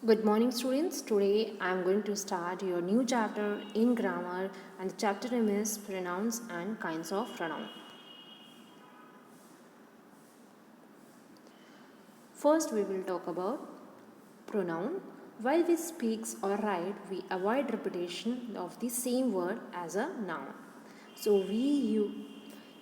Good morning, students. Today I am going to start your new chapter in grammar, and the chapter name is pronouns and kinds of pronoun. First, we will talk about pronoun. While we speak or write, we avoid repetition of the same word as a noun. So we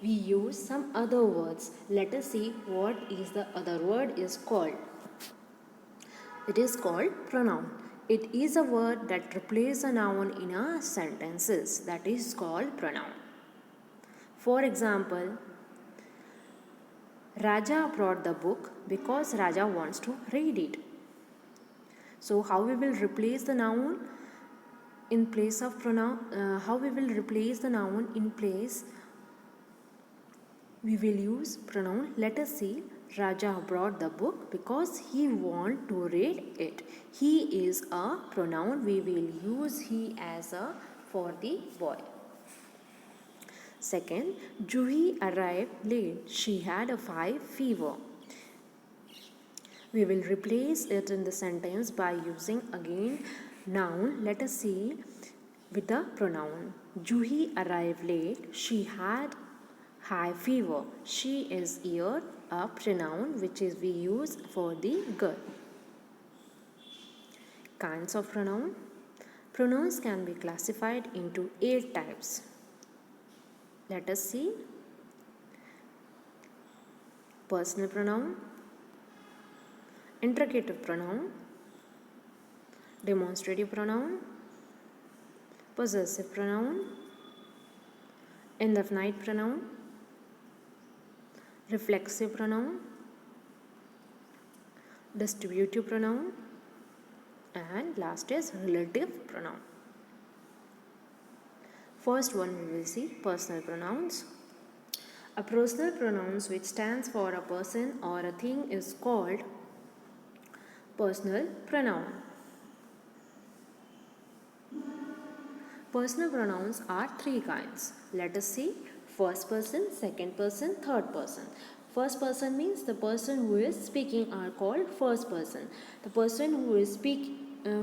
use some other words. Let us see what is the other word is called. It is called pronoun. It is a word that replaces a noun in a sentences. That is called pronoun. For example, Raja brought the book because Raja wants to read it. So how we will replace the noun in place of pronoun? How we will replace the noun in place? We will use pronoun. Let us see. Raja brought the book because he want to read it. He is a pronoun. We will use he as a for the boy. Second, Juhi arrived late. She had a fever. We will replace it in the sentence by using again noun. Let us see with the pronoun. Juhi arrived late. She had high fever. She is here a pronoun which is we use for the girl. Kinds of pronoun. Pronouns can be classified into 8 types. Let us see. Personal pronoun, interrogative pronoun, demonstrative pronoun, possessive pronoun, indefinite pronoun, reflexive pronoun, distributive pronoun, and last is relative pronoun. First one we will see personal pronouns. A personal pronoun which stands for a person or a thing is called personal pronoun. Personal pronouns are 3 kinds. Let us see first person, second person, third person. First person means the person who is speaking are called first person. The person who is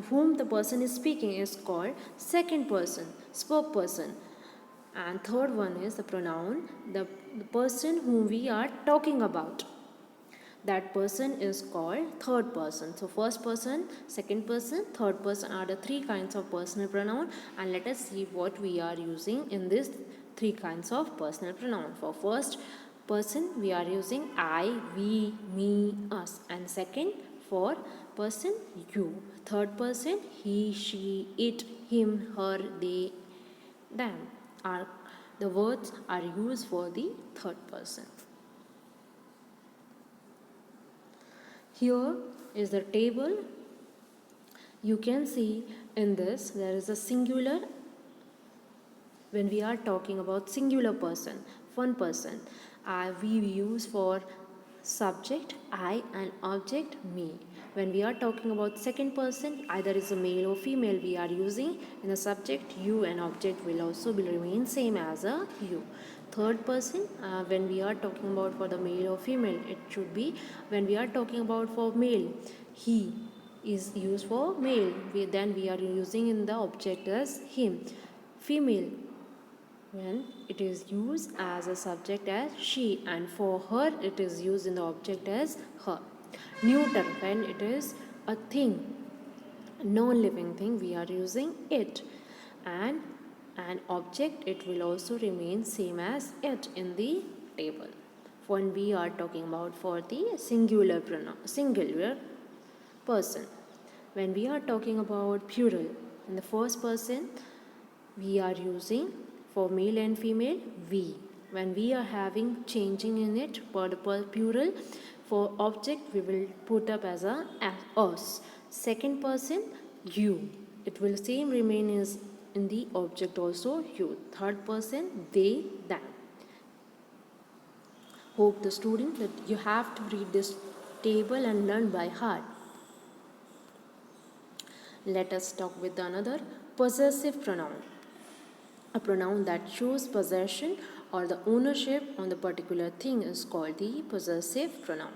whom the person is speaking is called second person, spoke person. And third one is the pronoun, the person whom we are talking about. That person is called third person. So first person, second person, third person are the 3 kinds of personal pronoun, and let us see what we are using in these 3 kinds of personal pronoun. For first person we are using I, we, me, us, and second for person you. Third person he, she, it, him, her, they, them are the words are used for the third person. Here is the table. You can see in this there is a singular when we are talking about singular person, one person. We use for subject I and object me. When we are talking about second person, either is a male or female, we are using in the subject you, and object will also be remain same as a you. Third person, when we are talking about for the male or female, it should be when we are talking about for male, he is used for male. Then we are using in the object as him. Female, when it is used as a subject as she, and for her it is used in the object as her. Neuter, when it is a thing, non-living thing, we are using it, and an object it will also remain same as it in the table. When we are talking about for the singular pronoun, singular person, when we are talking about plural in the first person, we are using for male and female we. When we are having changing in it for the plural, for object we will put up as a us. Second person you, it will same remain as in the object also you. Third person they, them. Hope the student that you have to read this table and learn by heart. Let us talk with another possessive pronoun. A pronoun that shows possession or the ownership on the particular thing is called the possessive pronoun.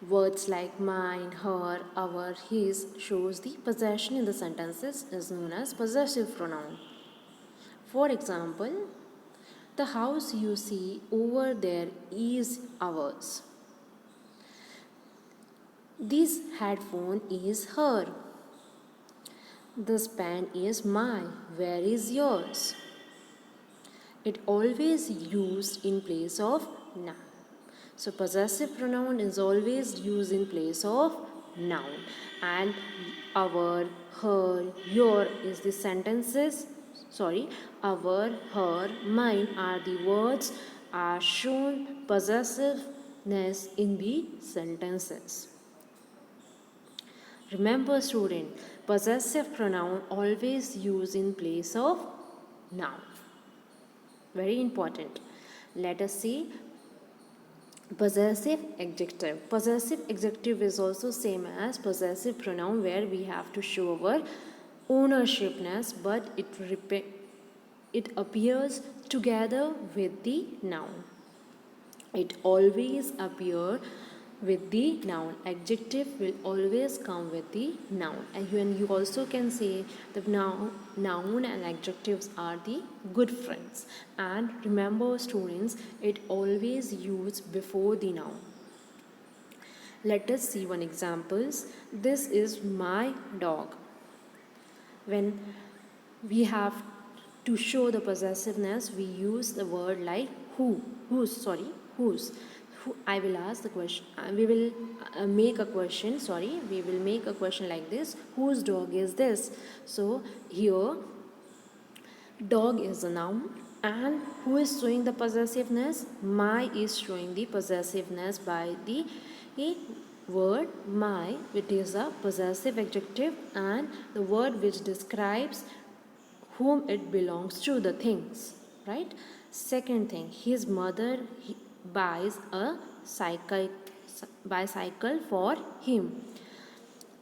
Words like mine, her, our, his shows the possession in the sentences is known as possessive pronoun. For example, the house you see over there is ours. This headphone is her. This pen is mine. Where is yours? It always used in place of noun. So possessive pronoun is always used in place of noun, and our, her, your is the sentences. Our, her, mine are the words are shown possessiveness in the sentences. Remember student, possessive pronoun always used in place of noun. Very important. Let us see possessive adjective. Possessive adjective is also same as possessive pronoun, where we have to show our ownershipness, but it appears together with the noun. It always appear with the noun. Adjective will always come with the noun. And you also can say the noun and adjectives are the good friends. And remember students, it always used before the noun. Let us see one examples. This is my dog. When we have to show the possessiveness, we use the word like whose. I will ask the question. We will make a question. We will make a question like this: whose dog is this? So here, dog is a noun, and who is showing the possessiveness? My is showing the possessiveness by the word my, which is a possessive adjective, and the word which describes whom it belongs to, the things, right? Second thing, his mother buys a bicycle for him.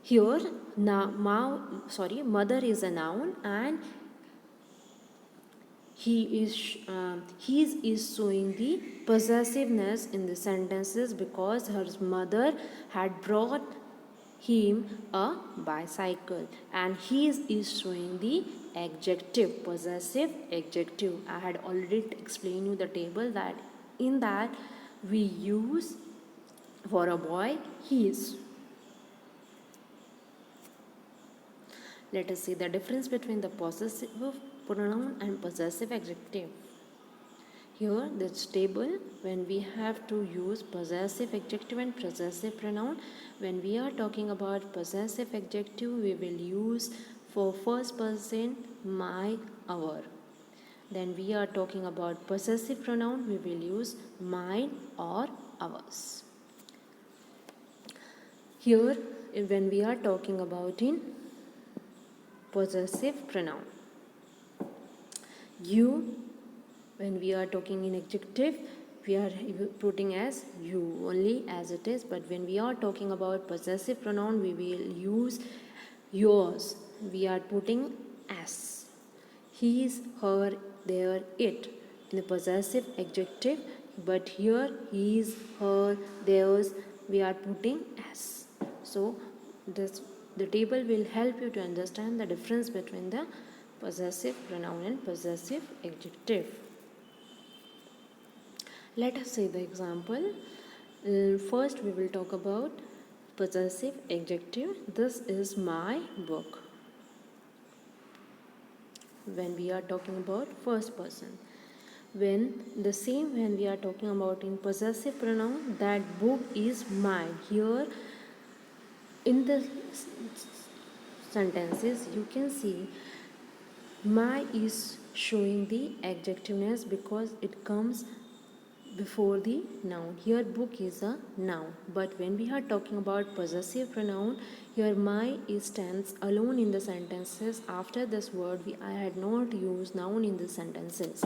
Here mother is a noun, and his is showing the possessiveness in the sentences because her mother had brought him a bicycle, and his is showing the adjective, possessive adjective. I had already explained you the table that in that we use for a boy his. Let us see the difference between the possessive pronoun and possessive adjective. Here this table, when we have to use possessive adjective and possessive pronoun, when we are talking about possessive adjective, we will use for first person my, our. Then we are talking about possessive pronoun, we will use mine or ours. Here when we are talking about in possessive pronoun, you, when we are talking in adjective, we are putting as you only as it is, but when we are talking about possessive pronoun, we will use yours. We are putting as. His, her, their, it in the possessive adjective, but here his, her, theirs we are putting as. So the table will help you to understand the difference between the possessive pronoun and possessive adjective. Let us see the example. First we will talk about possessive adjective. This is my book. When we are talking about first person. When we are talking about in possessive pronoun, that book is mine. Here in the sentences you can see my is showing the adjectiveness because it comes before the noun. Here book is a noun, but when we are talking about possessive pronoun, here my is stands alone in the sentences. After this word I had not used noun in the sentences.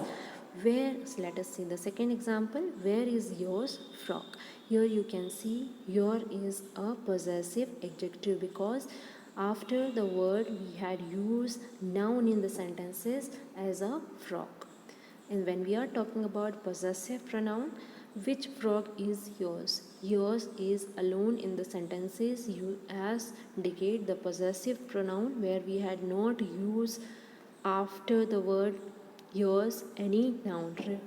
Where, let us see the second example. Where is yours frock? Here you can see your is a possessive adjective because after the word we had used noun in the sentences as a frock. And when we are talking about possessive pronoun, Which frog is yours? Yours is alone in the sentences you as indicate the possessive pronoun where we had not used after the word yours any noun.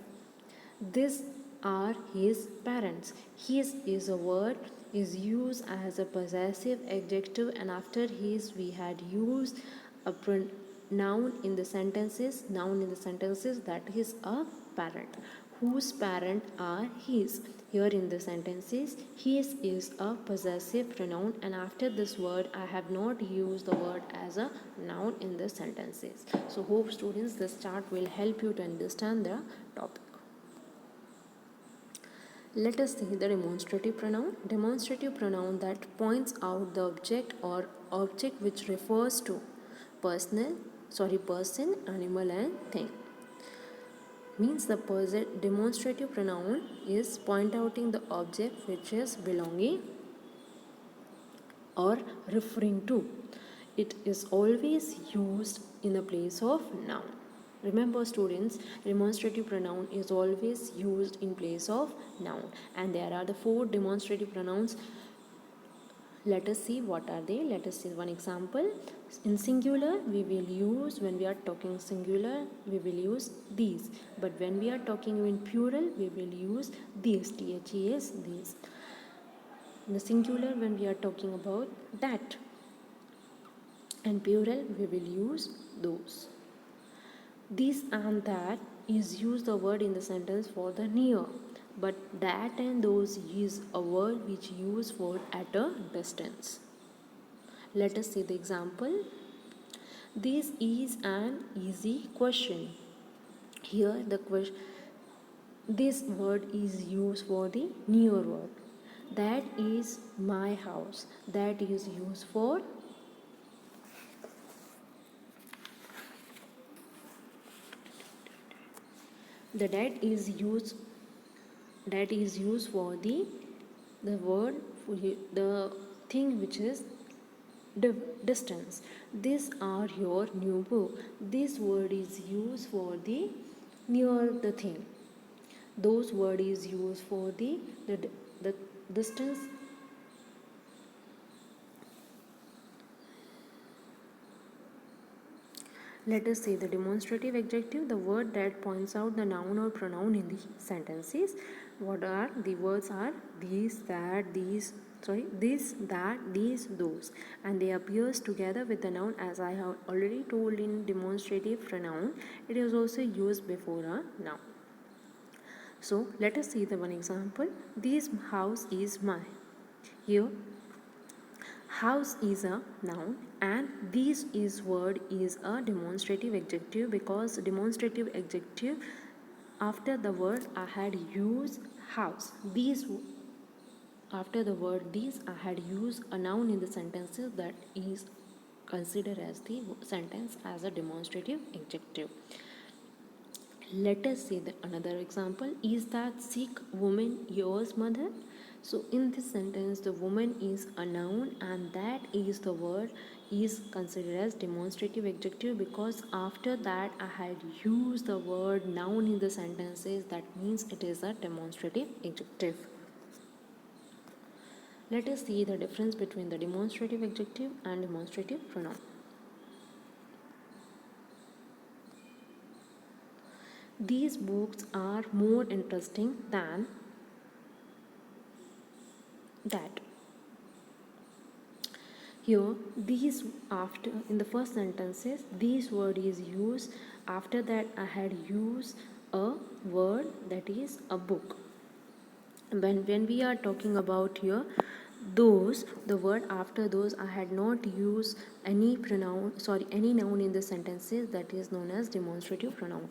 These are his parents. His is a word is used as a possessive adjective, and after his we had used a noun in the sentences. Noun in the sentences that is a parent. Whose parent are his? Here in the sentences, his is a possessive pronoun, and after this word I have not used the word as a noun in the sentences. So hope students this chart will help you to understand the topic. Let us see the demonstrative pronoun. Demonstrative pronoun that points out the object or object which refers to person, animal and thing. Means the demonstrative pronoun is point outing the object which is belonging or referring to. It is always used in the place of noun. Remember students, demonstrative pronoun is always used in place of noun, and there are the 4 demonstrative pronouns. Let us see what are they. Let us see one example. In singular we will use, when we are talking singular we will use these, but when we are talking in plural we will use these, THES, these. In the singular when we are talking about that, and plural we will use those. This and that is used the word in the sentence for the near, but that and those is a word which used for at a distance. Let us see the example. This is an easy question. Here the question, this word is used for the near word. That is my house. That is used for the that is used for the word for the thing which is distance. These are your new book. This word is used for the near the thing. Those word is used for the distance. Let us say the demonstrative adjective, the word that points out the noun or pronoun in the sentences. What are the words? Are these, that, these, this, that, these, those, and they appears together with the noun. As I have already told in demonstrative pronoun, it is also used before a noun. So let us see the one example. This house is mine. Here house is a noun and this is word is a demonstrative adjective, because demonstrative adjective after the word I had used house. These after the word these I had used a noun in the sentences that is considered as the sentence as a demonstrative adjective. Let us see the another example. Is that sick woman yours mother? So in this sentence the woman is a noun and that is the word is considered as demonstrative adjective, because after that I had used the word noun in the sentences, that means it is a demonstrative adjective. Let us see the difference between the demonstrative adjective and demonstrative pronoun. These books are more interesting than that. Here these after in the first sentences this word is used, after that I had used a word that is a book. When we are talking about here those, the word after those I had not used any noun in the sentences, that is known as demonstrative pronoun.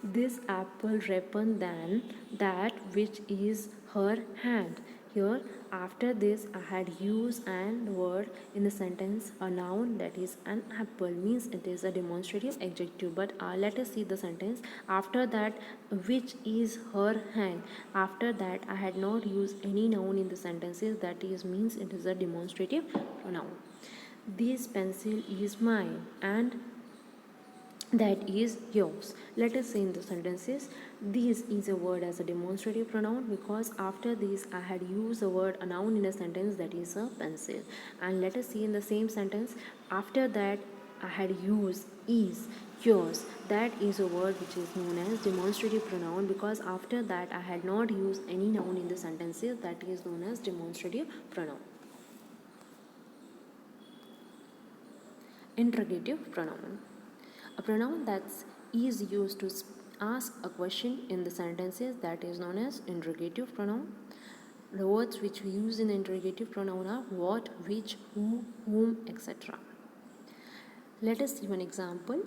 This apple ripened than that which is her hand. Here after this I had used an word in the sentence, a noun, that is an apple, means it is a demonstrative adjective. But let us see the sentence. After that which is her hand, after that I had not used any noun in the sentences, that is means it is a demonstrative pronoun. This pencil is mine and that is yours. Let us say in the sentences, this is a word as a demonstrative pronoun because after this I had used the word a noun in a sentence, that is a pencil. And let us see in the same sentence, after that I had used is yours, that is a word which is known as demonstrative pronoun because after that I had not used any noun in the sentences, that is known as demonstrative pronoun. Interrogative pronoun. A pronoun that is used to ask a question in the sentences, that is known as interrogative pronoun. The words which we use in the interrogative pronoun are what, which, who, whom, etc. Let us see one example.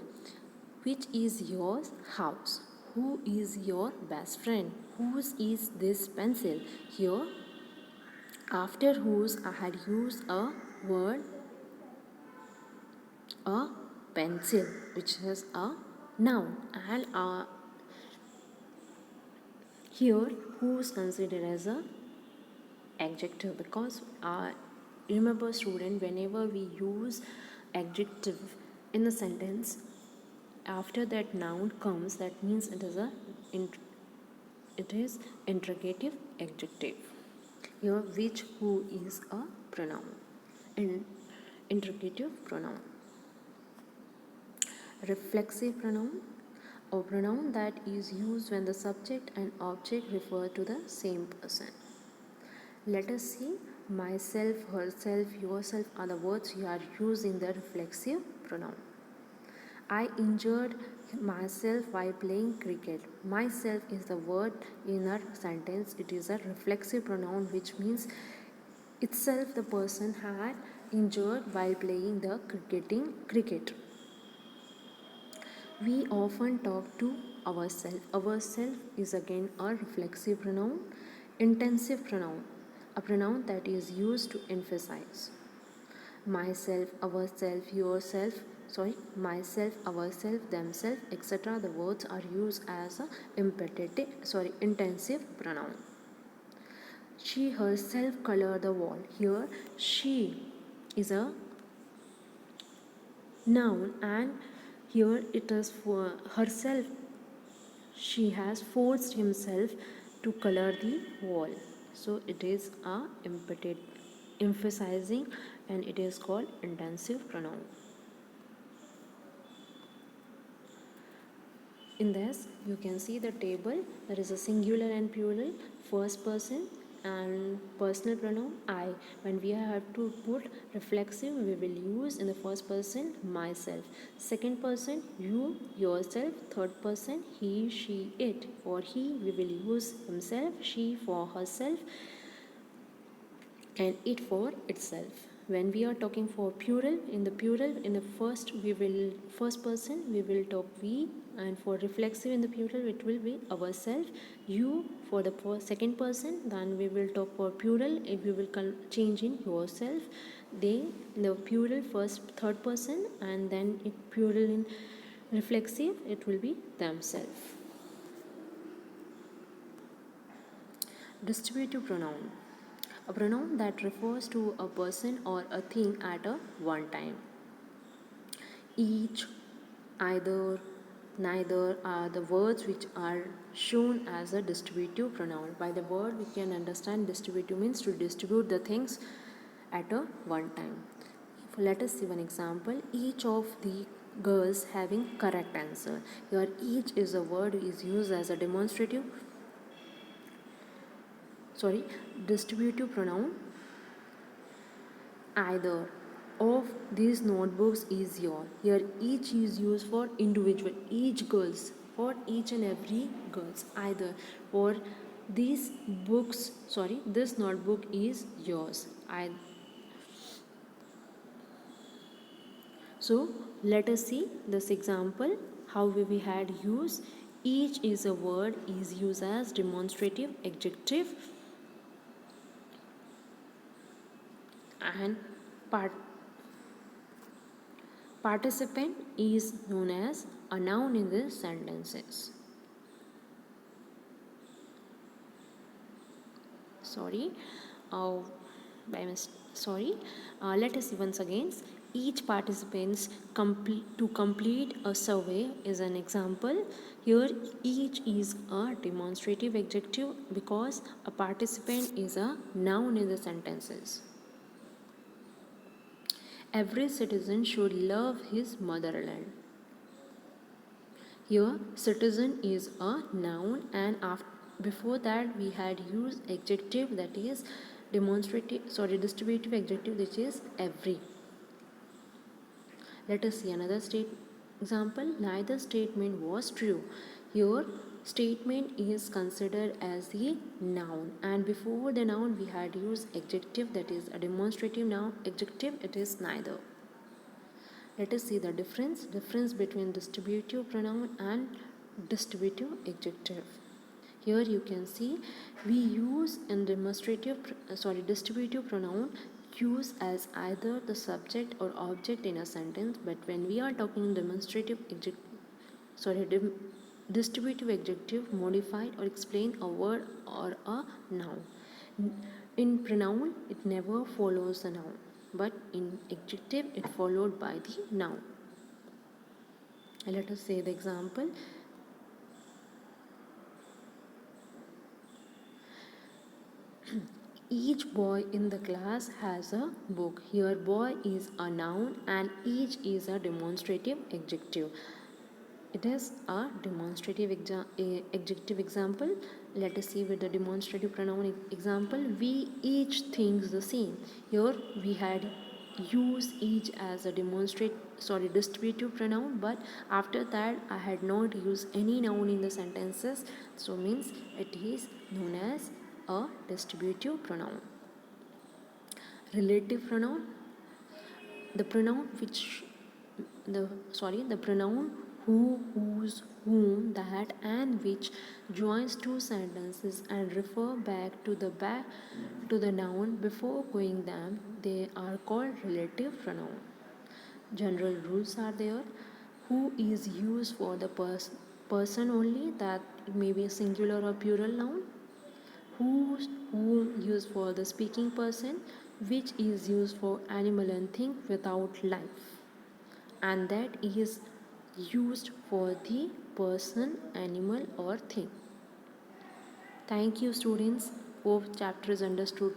Which is your house? Who is your best friend? Whose is this pencil? Here, after whose I had used a word a pencil, which is a noun, and here who is considered as a adjective because remember student, whenever we use adjective in the sentence, after that noun comes, that means it is interrogative adjective. Here which, who is a pronoun, and interrogative pronoun. Reflexive pronoun, a pronoun that is used when the subject and object refer to the same person. Let us see, myself, herself, yourself are the words you are using the reflexive pronoun. I injured myself while playing cricket. Myself is the word in a sentence. It is a reflexive pronoun, which means itself the person had injured while playing the cricket. We often talk to ourselves. Ourself is again a reflexive pronoun. Intensive pronoun, a pronoun that is used to emphasize. Myself, ourself, yourself, myself, ourself, themselves, etc. The words are used as a intensive pronoun. She herself colored the wall. Here, she is a noun, and here it is for herself. She has forced himself to color the wall. So it is a emphasizing, and it is called intensive pronoun. In this, you can see the table. There is a singular and plural, first person, and personal pronoun I. When we have to put reflexive, we will use in the first person myself, second person you, yourself, third person he, she, it. For he, we will use himself, she for herself, and it for itself. When we are talking for plural, in the first person we will talk we, and for reflexive in the plural it will be ourself, you for the second person. Then we will talk for plural, if we will change in yourself, they in the plural first third person, and then in plural in reflexive it will be themselves. Distributive pronoun, a pronoun that refers to a person or a thing at a one time. Each, either, neither are the words which are shown as a distributive pronoun. By the word we can understand distributive means to distribute the things at a one time. Let us see one example. Each of the girls having correct answer. Here each is a word is used as a distributive pronoun. Either of these notebooks is your. Here each is used for individual, each girls, for each and every girls. Either for these books, this notebook is yours. So let us see this example how we had used. Each is a word is used as demonstrative adjective, and participant is known as a noun in the sentences. Let us see once again. Each participants to complete a survey is an example. Here each is a demonstrative adjective because a participant is a noun in the sentences. Every citizen should love his motherland. Here citizen is a noun, and before that we had used adjective, that is distributive adjective, which is every. Let us see another example. Neither statement was true. Here statement is considered as the noun, and before the noun we had used adjective, that is a demonstrative noun adjective, it is neither. Let us see the difference between distributive pronoun and distributive adjective. Here you can see we use in distributive pronoun use as either the subject or object in a sentence, but when we are talking distributive adjective modified or explain a word or a noun. In pronoun it never follows the noun, but in adjective it followed by the noun. And let us say the example. Each boy in the class has a book. Here boy is a noun and each is a demonstrative adjective. It is a demonstrative adjective example. Let us see with the demonstrative pronoun example. We each think the same. Here we had used each as a distributive pronoun, but after that I had not used any noun in the sentences, so means it is known as a distributive pronoun. Relative pronoun, the pronoun who, whose, whom, that, and which joins two sentences and refer back to the noun before going them, they are called relative pronoun. General rules are there. Who is used for the person only, that it may be a singular or plural noun. Whom used for the speaking person, which is used for animal and thing without life, and that is used for the person, animal or thing. Thank you students. Hope chapter is understood.